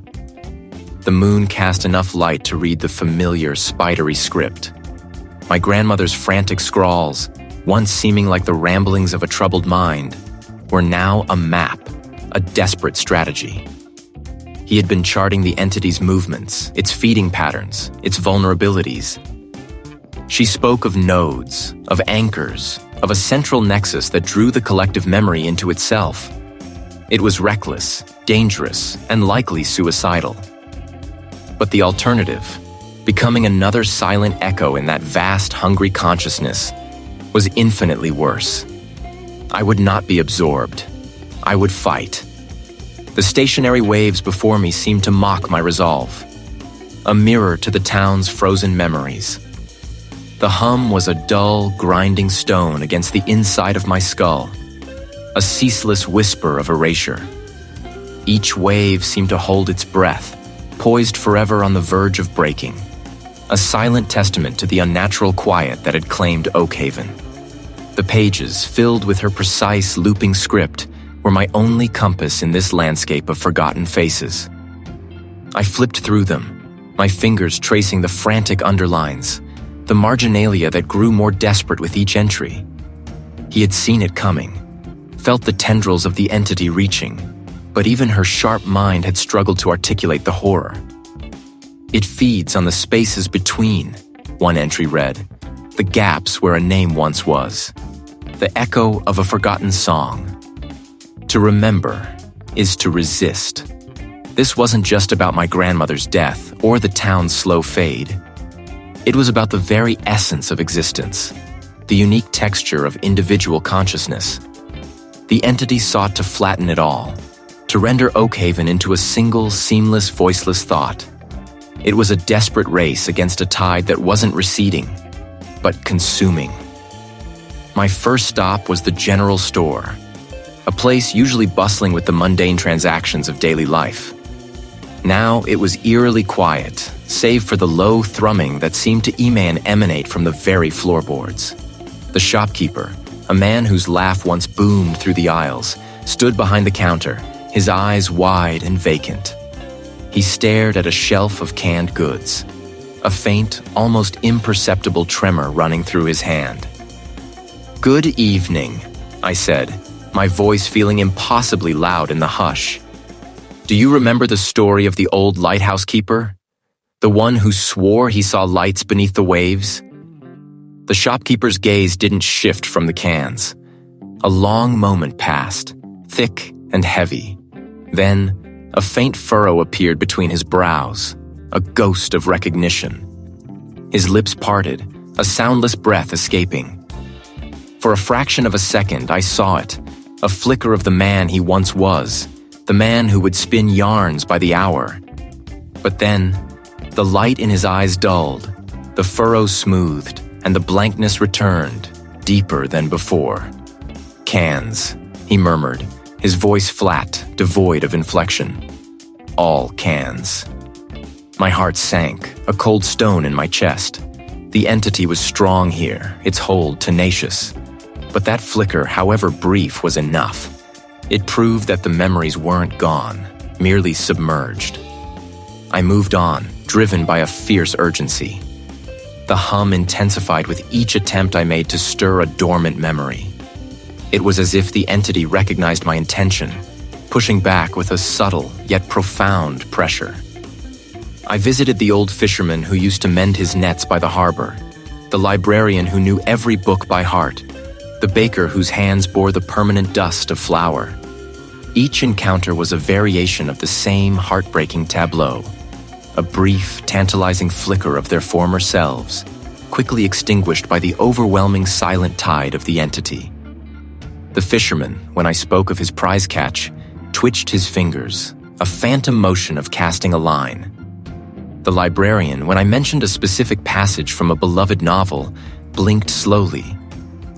The moon cast enough light to read the familiar, spidery script. My grandmother's frantic scrawls, once seeming like the ramblings of a troubled mind, were now a map, a desperate strategy. He had been charting the entity's movements, its feeding patterns, its vulnerabilities. She spoke of nodes, of anchors, of a central nexus that drew the collective memory into itself. It was reckless, dangerous, and likely suicidal. But the alternative, becoming another silent echo in that vast, hungry consciousness, was infinitely worse. I would not be absorbed. I would fight. The stationary waves before me seemed to mock my resolve, a mirror to the town's frozen memories. The hum was a dull, grinding stone against the inside of my skull, a ceaseless whisper of erasure. Each wave seemed to hold its breath, poised forever on the verge of breaking, a silent testament to the unnatural quiet that had claimed Oakhaven. The pages, filled with her precise, looping script, were my only compass in this landscape of forgotten faces. I flipped through them, my fingers tracing the frantic underlines, the marginalia that grew more desperate with each entry. He had seen it coming, felt the tendrils of the entity reaching, but even her sharp mind had struggled to articulate the horror. It feeds on the spaces between, one entry read, the gaps where a name once was, the echo of a forgotten song. To remember is to resist. This wasn't just about my grandmother's death or the town's slow fade. It was about the very essence of existence, the unique texture of individual consciousness. The entity sought to flatten it all, to render Oakhaven into a single, seamless, voiceless thought. It was a desperate race against a tide that wasn't receding, but consuming. My first stop was the general store, a place usually bustling with the mundane transactions of daily life. Now it was eerily quiet, save for the low thrumming that seemed to emanate from the very floorboards. The shopkeeper, a man whose laugh once boomed through the aisles, stood behind the counter, his eyes wide and vacant. He stared at a shelf of canned goods, a faint, almost imperceptible tremor running through his hand. "Good evening," I said, my voice feeling impossibly loud in the hush. "Do you remember the story of the old lighthouse keeper? The one who swore he saw lights beneath the waves? The shopkeeper's gaze didn't shift from the cans. A long moment passed, thick and heavy. Then, a faint furrow appeared between his brows, a ghost of recognition. His lips parted, a soundless breath escaping. For a fraction of a second, I saw it, a flicker of the man he once was, the man who would spin yarns by the hour. But then, the light in his eyes dulled, the furrow smoothed, and the blankness returned, deeper than before. "Cans," he murmured, his voice flat, devoid of inflection. "All cans." My heart sank, a cold stone in my chest. The entity was strong here, its hold tenacious. But that flicker, however brief, was enough. It proved that the memories weren't gone, merely submerged. I moved on, driven by a fierce urgency. The hum intensified with each attempt I made to stir a dormant memory. It was as if the entity recognized my intention, pushing back with a subtle yet profound pressure. I visited the old fisherman who used to mend his nets by the harbor, the librarian who knew every book by heart, the baker whose hands bore the permanent dust of flour. Each encounter was a variation of the same heartbreaking tableau, a brief, tantalizing flicker of their former selves, quickly extinguished by the overwhelming silent tide of the entity. The fisherman, when I spoke of his prize catch, twitched his fingers, a phantom motion of casting a line. The librarian, when I mentioned a specific passage from a beloved novel, blinked slowly,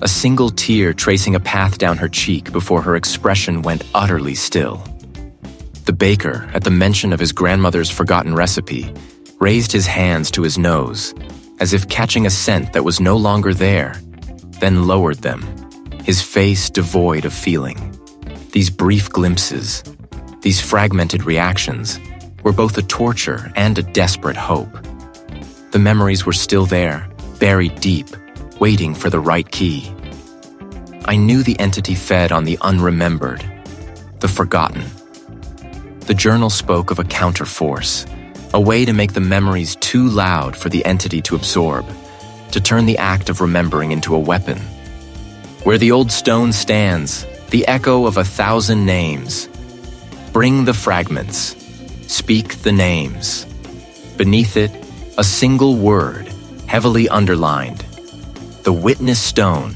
a single tear tracing a path down her cheek before her expression went utterly still. The baker, at the mention of his grandmother's forgotten recipe, raised his hands to his nose, as if catching a scent that was no longer there, then lowered them, his face devoid of feeling. These brief glimpses, these fragmented reactions, were both a torture and a desperate hope. The memories were still there, buried deep, waiting for the right key. I knew the entity fed on the unremembered, the forgotten. The journal spoke of a counterforce, a way to make the memories too loud for the entity to absorb, to turn the act of remembering into a weapon. Where the old stone stands, the echo of 1,000 names. Bring the fragments. Speak the names. Beneath it, a single word, heavily underlined. The witness stone.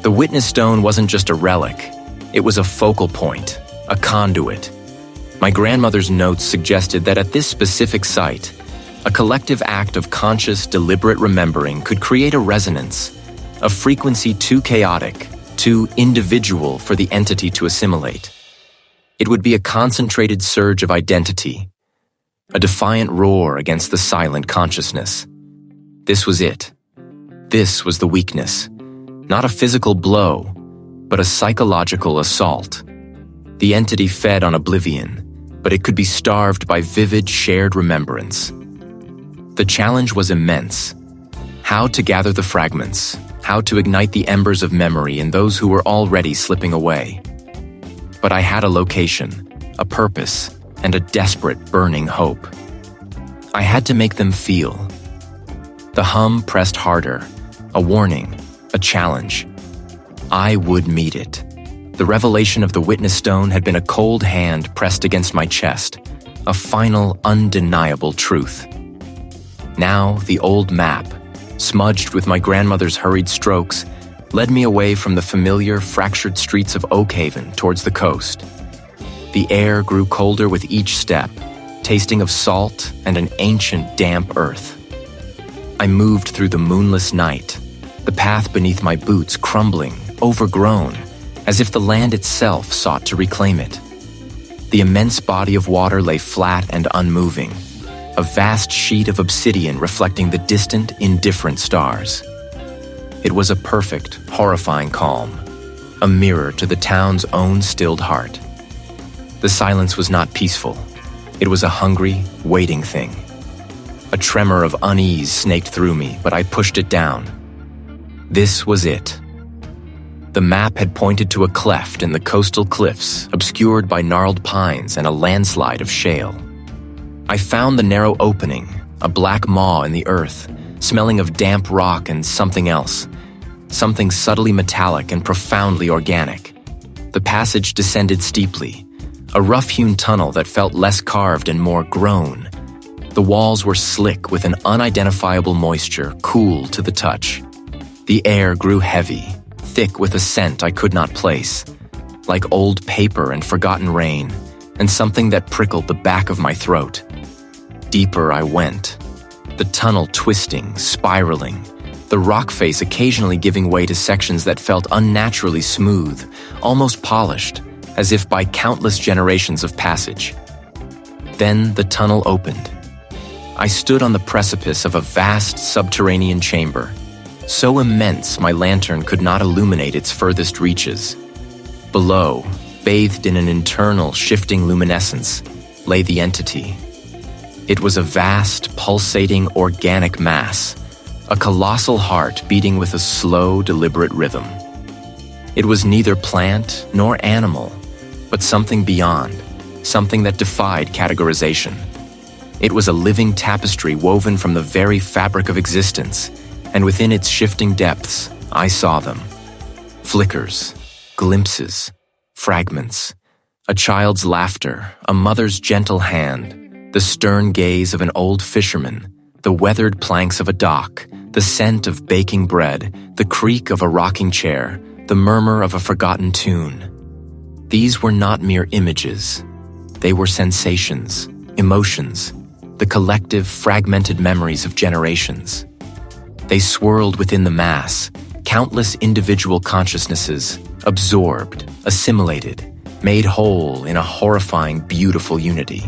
The witness stone wasn't just a relic. It was a focal point, a conduit. My grandmother's notes suggested that at this specific site, a collective act of conscious, deliberate remembering could create a resonance, a frequency too chaotic, too individual for the entity to assimilate. It would be a concentrated surge of identity, a defiant roar against the silent consciousness. This was it. This was the weakness. Not a physical blow, but a psychological assault. The entity fed on oblivion, but it could be starved by vivid shared remembrance. The challenge was immense. How to gather the fragments, how to ignite the embers of memory in those who were already slipping away. But I had a location, a purpose, and a desperate, burning hope. I had to make them feel. The hum pressed harder, a warning, a challenge. I would meet it. The revelation of the witness stone had been a cold hand pressed against my chest, a final, undeniable truth. Now, the old map, smudged with my grandmother's hurried strokes, led me away from the familiar, fractured streets of Oakhaven towards the coast. The air grew colder with each step, tasting of salt and an ancient, damp earth. I moved through the moonless night, the path beneath my boots crumbling, overgrown, as if the land itself sought to reclaim it. The immense body of water lay flat and unmoving, a vast sheet of obsidian reflecting the distant, indifferent stars. It was a perfect, horrifying calm, a mirror to the town's own stilled heart. The silence was not peaceful. It was a hungry, waiting thing. A tremor of unease snaked through me, but I pushed it down. This was it. The map had pointed to a cleft in the coastal cliffs, obscured by gnarled pines and a landslide of shale. I found the narrow opening, a black maw in the earth, smelling of damp rock and something else. Something subtly metallic and profoundly organic. The passage descended steeply, a rough-hewn tunnel that felt less carved and more grown. The walls were slick with an unidentifiable moisture, cool to the touch. The air grew heavy, thick with a scent I could not place, like old paper and forgotten rain, and something that prickled the back of my throat. Deeper I went, the tunnel twisting, spiraling, the rock face occasionally giving way to sections that felt unnaturally smooth, almost polished, as if by countless generations of passage. Then the tunnel opened. I stood on the precipice of a vast subterranean chamber, so immense my lantern could not illuminate its furthest reaches. Below, bathed in an internal, shifting luminescence, lay the entity. It was a vast, pulsating, organic mass, a colossal heart beating with a slow, deliberate rhythm. It was neither plant nor animal, but something beyond, something that defied categorization. It was a living tapestry woven from the very fabric of existence, and within its shifting depths, I saw them. Flickers, glimpses, fragments, a child's laughter, a mother's gentle hand, the stern gaze of an old fisherman, the weathered planks of a dock, the scent of baking bread, the creak of a rocking chair, the murmur of a forgotten tune. These were not mere images. They were sensations, emotions, the collective, fragmented memories of generations. They swirled within the mass, countless individual consciousnesses, absorbed, assimilated, made whole in a horrifying, beautiful unity.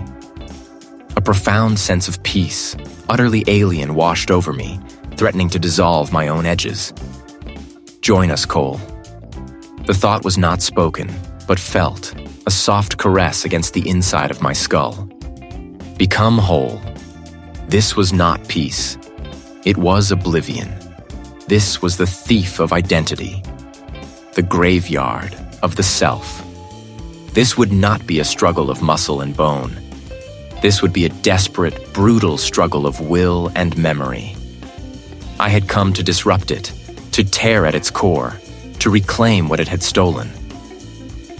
A profound sense of peace, utterly alien, washed over me, threatening to dissolve my own edges. Join us, Cole. The thought was not spoken, but felt, a soft caress against the inside of my skull. Become whole. This was not peace. It was oblivion. This was the thief of identity, the graveyard of the self. This would not be a struggle of muscle and bone. This would be a desperate, brutal struggle of will and memory. I had come to disrupt it, to tear at its core, to reclaim what it had stolen.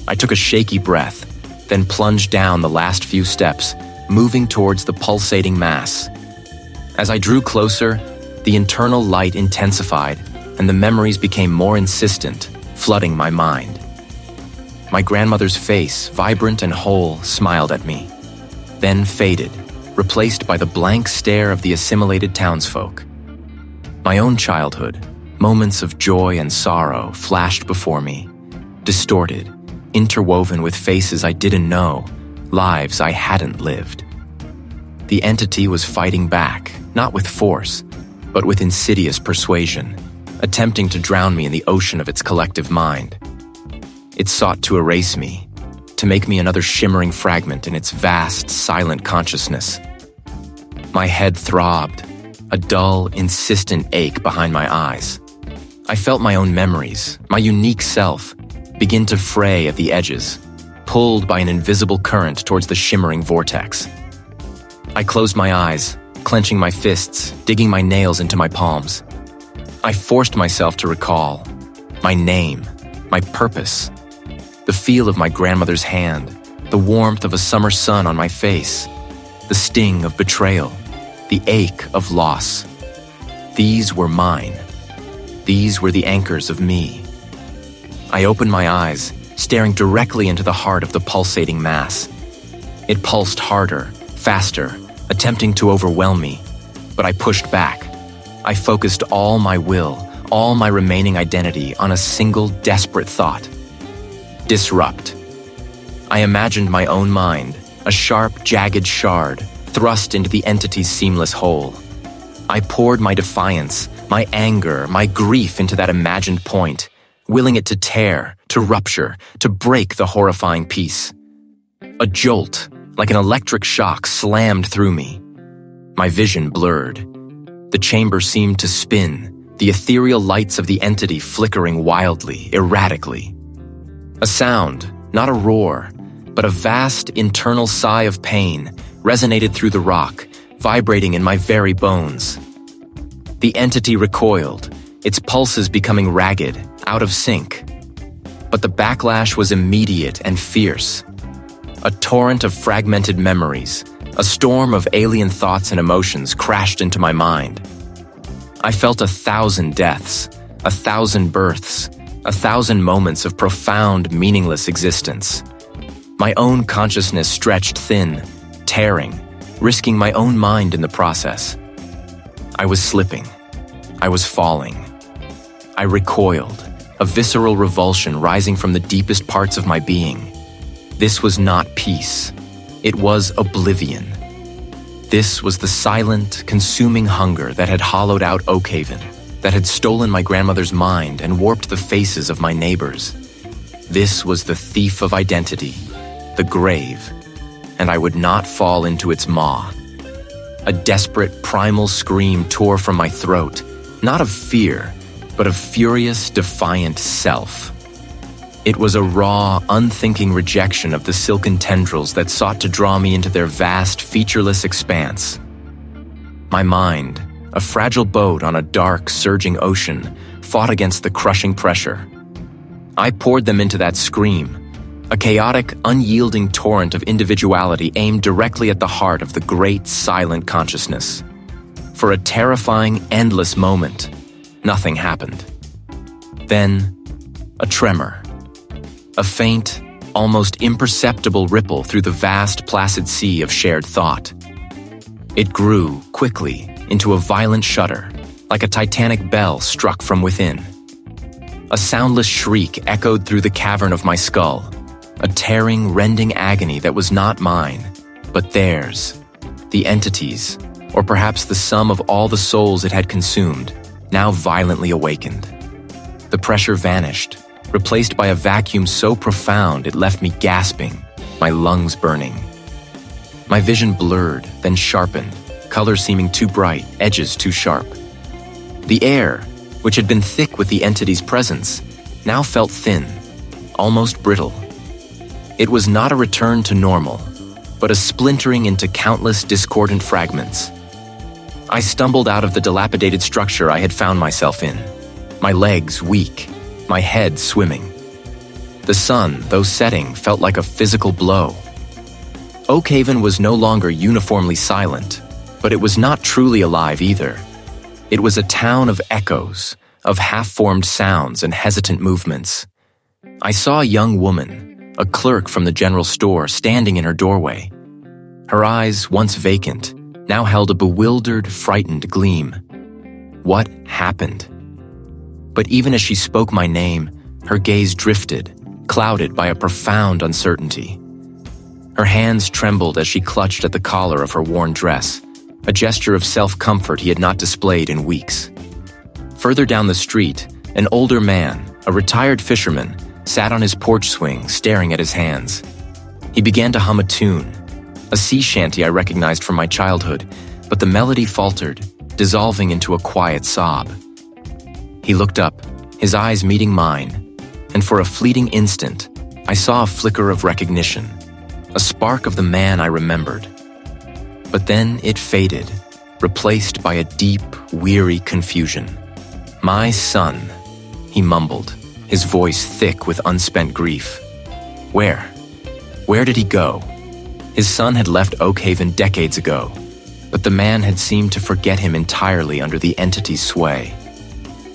I took a shaky breath, then plunged down the last few steps, moving towards the pulsating mass. As I drew closer, the internal light intensified, and the memories became more insistent, flooding my mind. My grandmother's face, vibrant and whole, smiled at me, then faded, replaced by the blank stare of the assimilated townsfolk. My own childhood, moments of joy and sorrow, flashed before me, distorted, interwoven with faces I didn't know, lives I hadn't lived. The entity was fighting back, not with force, but with insidious persuasion, attempting to drown me in the ocean of its collective mind. It sought to erase me, to make me another shimmering fragment in its vast, silent consciousness. My head throbbed, a dull, insistent ache behind my eyes. I felt my own memories, my unique self, begin to fray at the edges, pulled by an invisible current towards the shimmering vortex. I closed my eyes, clenching my fists, digging my nails into my palms. I forced myself to recall my name, my purpose, the feel of my grandmother's hand, the warmth of a summer sun on my face, the sting of betrayal, the ache of loss. These were mine. These were the anchors of me. I opened my eyes, staring directly into the heart of the pulsating mass. It pulsed harder, faster, attempting to overwhelm me, but I pushed back. I focused all my will, all my remaining identity on a single desperate thought. Disrupt. I imagined my own mind, a sharp, jagged shard, thrust into the entity's seamless whole. I poured my defiance, my anger, my grief into that imagined point, willing it to tear, to rupture, to break the horrifying peace. A jolt, like an electric shock, slammed through me. My vision blurred. The chamber seemed to spin, the ethereal lights of the entity flickering wildly, erratically. A sound, not a roar, but a vast internal sigh of pain, resonated through the rock, vibrating in my very bones. The entity recoiled, its pulses becoming ragged, out of sync. But the backlash was immediate and fierce. A torrent of fragmented memories, a storm of alien thoughts and emotions crashed into my mind. I felt 1,000 deaths, 1,000 births, 1,000 moments of profound, meaningless existence. My own consciousness stretched thin, tearing, risking my own mind in the process. I was slipping. I was falling. I recoiled, a visceral revulsion rising from the deepest parts of my being. This was not peace. It was oblivion. This was the silent, consuming hunger that had hollowed out Oakhaven, that had stolen my grandmother's mind and warped the faces of my neighbors. This was the thief of identity, the grave, and I would not fall into its maw. A desperate, primal scream tore from my throat, not of fear, but of furious, defiant self. It was a raw, unthinking rejection of the silken tendrils that sought to draw me into their vast, featureless expanse. My mind, a fragile boat on a dark, surging ocean, fought against the crushing pressure. I poured them into that scream, a chaotic, unyielding torrent of individuality aimed directly at the heart of the great, silent consciousness. For a terrifying, endless moment, nothing happened. Then, a tremor. A faint, almost imperceptible ripple through the vast, placid sea of shared thought. It grew, quickly, into a violent shudder, like a titanic bell struck from within. A soundless shriek echoed through the cavern of my skull, a tearing, rending agony that was not mine, but theirs, the entity's, or perhaps the sum of all the souls it had consumed, now violently awakened. The pressure vanished, replaced by a vacuum so profound it left me gasping, my lungs burning. My vision blurred, then sharpened, colors seeming too bright, edges too sharp. The air, which had been thick with the entity's presence, now felt thin, almost brittle. It was not a return to normal, but a splintering into countless discordant fragments. I stumbled out of the dilapidated structure I had found myself in, my legs weak, my head swimming. The sun, though setting, felt like a physical blow. Oakhaven was no longer uniformly silent, but it was not truly alive either. It was a town of echoes, of half-formed sounds and hesitant movements. I saw a young woman, a clerk from the general store, standing in her doorway. Her eyes, once vacant, now held a bewildered, frightened gleam. What happened? But even as she spoke my name, her gaze drifted, clouded by a profound uncertainty. Her hands trembled as she clutched at the collar of her worn dress, a gesture of self-comfort he had not displayed in weeks. Further down the street, an older man, a retired fisherman, sat on his porch swing, staring at his hands. He began to hum a tune, a sea shanty I recognized from my childhood, but the melody faltered, dissolving into a quiet sob. He looked up, his eyes meeting mine, and for a fleeting instant, I saw a flicker of recognition, a spark of the man I remembered. But then it faded, replaced by a deep, weary confusion. "My son," he mumbled, his voice thick with unspent grief. Where? Where did he go? His son had left Oakhaven decades ago, but the man had seemed to forget him entirely under the entity's sway.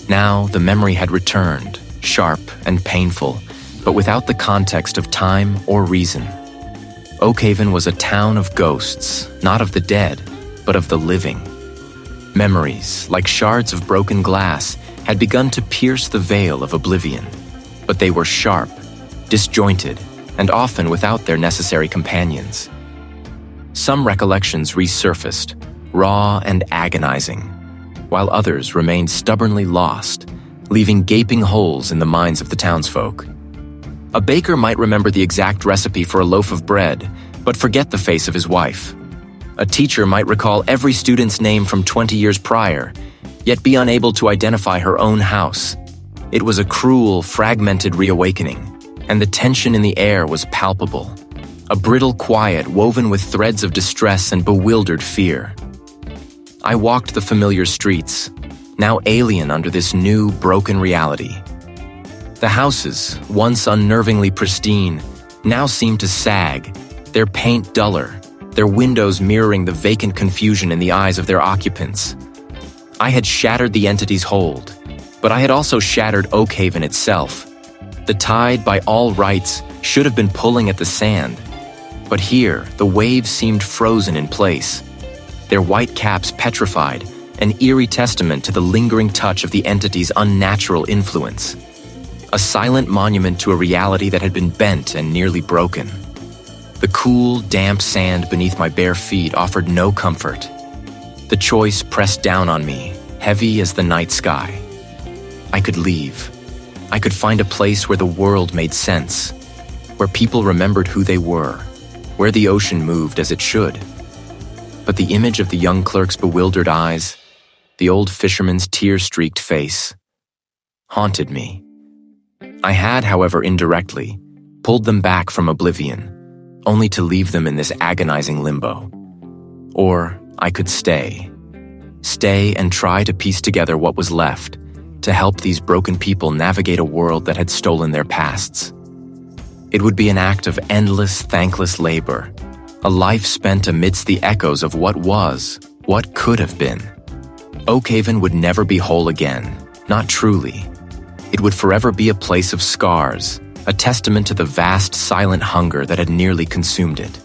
Now the memory had returned, sharp and painful, but without the context of time or reason. Oakhaven was a town of ghosts, not of the dead, but of the living. Memories, like shards of broken glass, had begun to pierce the veil of oblivion, but they were sharp, disjointed, and often without their necessary companions. Some recollections resurfaced, raw and agonizing, while others remained stubbornly lost, leaving gaping holes in the minds of the townsfolk. A baker might remember the exact recipe for a loaf of bread, but forget the face of his wife. A teacher might recall every student's name from 20 years prior, yet be unable to identify her own house. It was a cruel, fragmented reawakening, and the tension in the air was palpable. a brittle quiet woven with threads of distress and bewildered fear. I walked the familiar streets, now alien under this new, broken reality. The houses, once unnervingly pristine, now seemed to sag, their paint duller, their windows mirroring the vacant confusion in the eyes of their occupants. I had shattered the entity's hold, but I had also shattered Oakhaven itself. The tide, by all rights, should have been pulling at the sand. But here, the waves seemed frozen in place, their white caps petrified, an eerie testament to the lingering touch of the entity's unnatural influence. A silent monument to a reality that had been bent and nearly broken. The cool, damp sand beneath my bare feet offered no comfort. The choice pressed down on me, heavy as the night sky. I could leave. I could find a place where the world made sense, where people remembered who they were, where the ocean moved as it should. But the image of the young clerk's bewildered eyes, the old fisherman's tear-streaked face, haunted me. I had, however, indirectly, pulled them back from oblivion, only to leave them in this agonizing limbo. Or I could stay and try to piece together what was left, to help these broken people navigate a world that had stolen their pasts. It would be an act of endless, thankless labor, a life spent amidst the echoes of what was, what could have been. Oakhaven would never be whole again, not truly. It would forever be a place of scars, a testament to the vast, silent hunger that had nearly consumed it.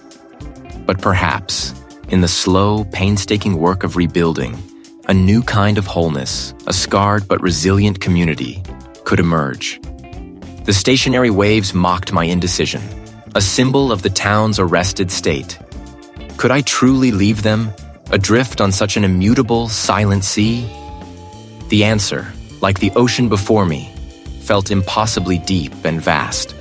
But perhaps, in the slow, painstaking work of rebuilding, a new kind of wholeness, a scarred but resilient community, could emerge. The stationary waves mocked my indecision, a symbol of the town's arrested state. Could I truly leave them, adrift on such an immutable, silent sea? The answer, like the ocean before me, felt impossibly deep and vast.